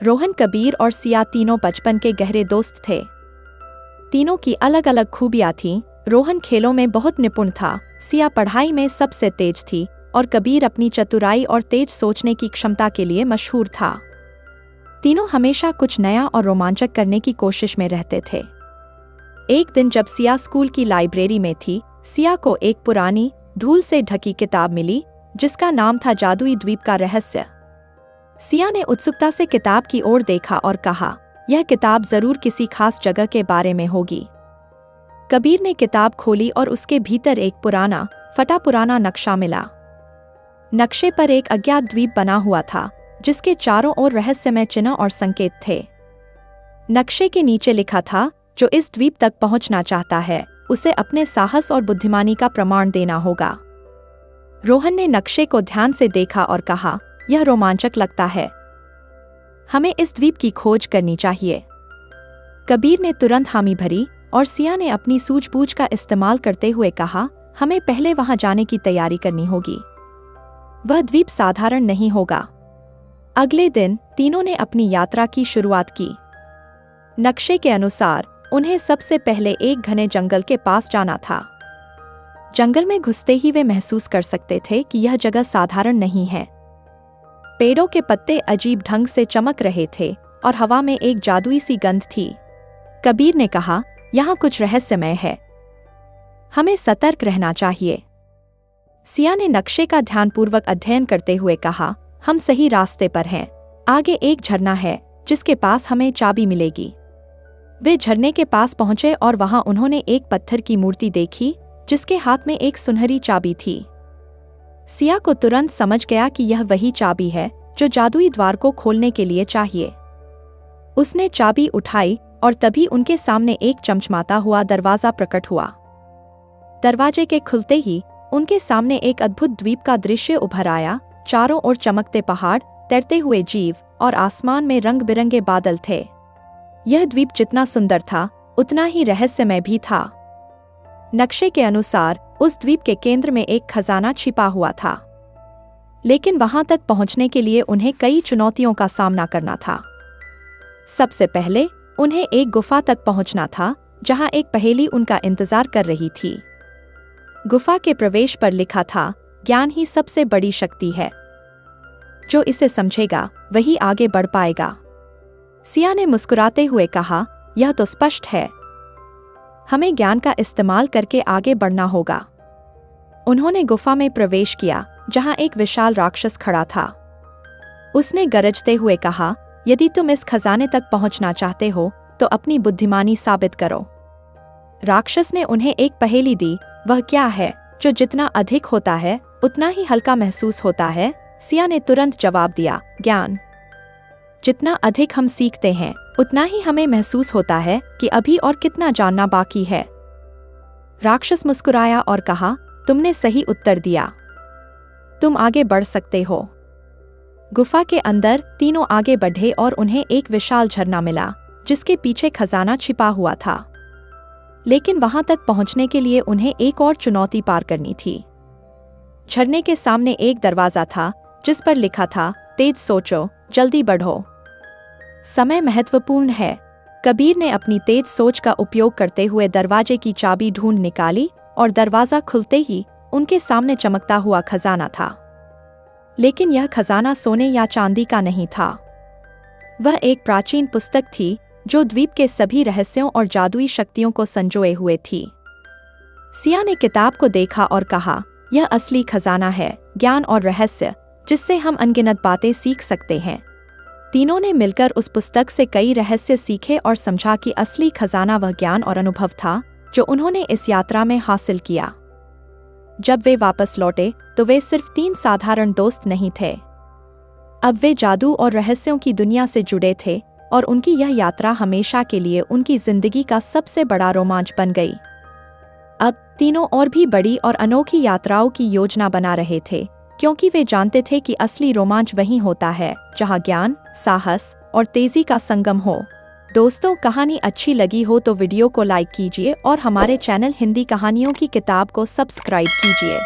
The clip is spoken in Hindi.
रोहन, कबीर और सिया तीनों बचपन के गहरे दोस्त थे। तीनों की अलग अलग खूबियां थीं। रोहन खेलों में बहुत निपुण था, सिया पढ़ाई में सबसे तेज थी और कबीर अपनी चतुराई और तेज सोचने की क्षमता के लिए मशहूर था। तीनों हमेशा कुछ नया और रोमांचक करने की कोशिश में रहते थे। एक दिन जब सिया स्कूल की लाइब्रेरी में थी, सिया को एक पुरानी, धूल से ढकी किताब मिली जिसका नाम था जादुई द्वीप का रहस्य। सिया ने उत्सुकता से किताब की ओर देखा और कहा, यह किताब जरूर किसी खास जगह के बारे में होगी। कबीर ने किताब खोली और उसके भीतर एक पुराना, फटा पुराना नक्शा मिला। नक्शे पर एक अज्ञात द्वीप बना हुआ था जिसके चारों ओर रहस्यमय चिन्ह और संकेत थे। नक्शे के नीचे लिखा था, जो इस द्वीप तक पहुंचना चाहता है उसे अपने साहस और बुद्धिमानी का प्रमाण देना होगा। रोहन ने नक्शे को ध्यान से देखा और कहा, यह रोमांचक लगता है, हमें इस द्वीप की खोज करनी चाहिए। कबीर ने तुरंत हामी भरी और सिया ने अपनी सूझबूझ का इस्तेमाल करते हुए कहा, हमें पहले वहां जाने की तैयारी करनी होगी। वह द्वीप साधारण नहीं होगा। अगले दिन तीनों ने अपनी यात्रा की शुरुआत की। नक्शे के अनुसार उन्हें सबसे पहले एक घने जंगल के पास जाना था। जंगल में घुसते ही वे महसूस कर सकते थे कि यह जगह साधारण नहीं है। पेड़ों के पत्ते अजीब ढंग से चमक रहे थे और हवा में एक जादुई सी गंध थी। कबीर ने कहा, यहाँ कुछ रहस्यमय है, हमें सतर्क रहना चाहिए। सिया ने नक्शे का ध्यानपूर्वक अध्ययन करते हुए कहा, हम सही रास्ते पर हैं। आगे एक झरना है जिसके पास हमें चाबी मिलेगी। वे झरने के पास पहुंचे और वहां उन्होंने एक पत्थर की मूर्ति देखी जिसके हाथ में एक सुनहरी चाबी थी। सिया को तुरंत समझ गया कि यह वही चाबी है जो जादुई द्वार को खोलने के लिए चाहिए। उसने चाबी उठाई और तभी उनके सामने एक चमचमाता हुआ दरवाजा प्रकट हुआ। दरवाजे के खुलते ही उनके सामने एक अद्भुत द्वीप का दृश्य उभर आया। चारों ओर चमकते पहाड़, तैरते हुए जीव और आसमान में रंग बिरंगे बादल थे। यह द्वीप जितना सुंदर था उतना ही रहस्यमय भी था। नक्शे के अनुसार उस द्वीप के केंद्र में एक खजाना छिपा हुआ था, लेकिन वहां तक पहुंचने के लिए उन्हें कई चुनौतियों का सामना करना था। सबसे पहले उन्हें एक गुफा तक पहुंचना था जहां एक पहेली उनका इंतजार कर रही थी। गुफा के प्रवेश पर लिखा था, ज्ञान ही सबसे बड़ी शक्ति है, जो इसे समझेगा वही आगे बढ़ पाएगा। सिया ने मुस्कुराते हुए कहा, यह तो स्पष्ट है, हमें ज्ञान का इस्तेमाल करके आगे बढ़ना होगा। उन्होंने गुफा में प्रवेश किया जहां एक विशाल राक्षस खड़ा था। उसने गरजते हुए कहा, यदि तुम इस खजाने तक पहुंचना चाहते हो तो अपनी बुद्धिमानी साबित करो। राक्षस ने उन्हें एक पहेली दी, वह क्या है जो जितना अधिक होता है उतना ही हल्का महसूस होता है। सिया ने तुरंत जवाब दिया, ज्ञान। जितना अधिक हम सीखते हैं उतना ही हमें महसूस होता है कि अभी और कितना जानना बाकी है। राक्षस मुस्कुराया और कहा, तुमने सही उत्तर दिया, तुम आगे बढ़ सकते हो। गुफा के अंदर तीनों आगे बढ़े और उन्हें एक विशाल झरना मिला जिसके पीछे खजाना छिपा हुआ था। लेकिन वहां तक पहुंचने के लिए उन्हें एक और चुनौती पार करनी थी। झरने के सामने एक दरवाजा था जिस पर लिखा था, तेज सोचो, जल्दी बढ़ो, समय महत्वपूर्ण है। कबीर ने अपनी तेज सोच का उपयोग करते हुए दरवाजे की चाबी ढूंढ निकाली और दरवाजा खुलते ही उनके सामने चमकता हुआ खजाना था। लेकिन यह खजाना सोने या चांदी का नहीं था। वह एक प्राचीन पुस्तक थी जो द्वीप के सभी रहस्यों और जादुई शक्तियों को संजोए हुए थी। सिया ने किताब को देखा और कहा, यह असली खजाना है, ज्ञान और रहस्य जिससे हम अनगिनत बातें सीख सकते हैं। तीनों ने मिलकर उस पुस्तक से कई रहस्य सीखे और समझा कि असली खजाना वह ज्ञान और अनुभव था जो उन्होंने इस यात्रा में हासिल किया। जब वे वापस लौटे तो वे सिर्फ 3 साधारण दोस्त नहीं थे। अब वे जादू और रहस्यों की दुनिया से जुड़े थे और उनकी यह यात्रा हमेशा के लिए उनकी जिंदगी का सबसे बड़ा रोमांच बन गई। अब तीनों और भी बड़ी और अनोखी यात्राओं की योजना बना रहे थे, क्योंकि वे जानते थे कि असली रोमांच वहीं होता है जहां ज्ञान, साहस और तेजी का संगम हो। दोस्तों, कहानी अच्छी लगी हो तो वीडियो को लाइक कीजिए और हमारे चैनल हिंदी कहानियों की किताब को सब्सक्राइब कीजिए।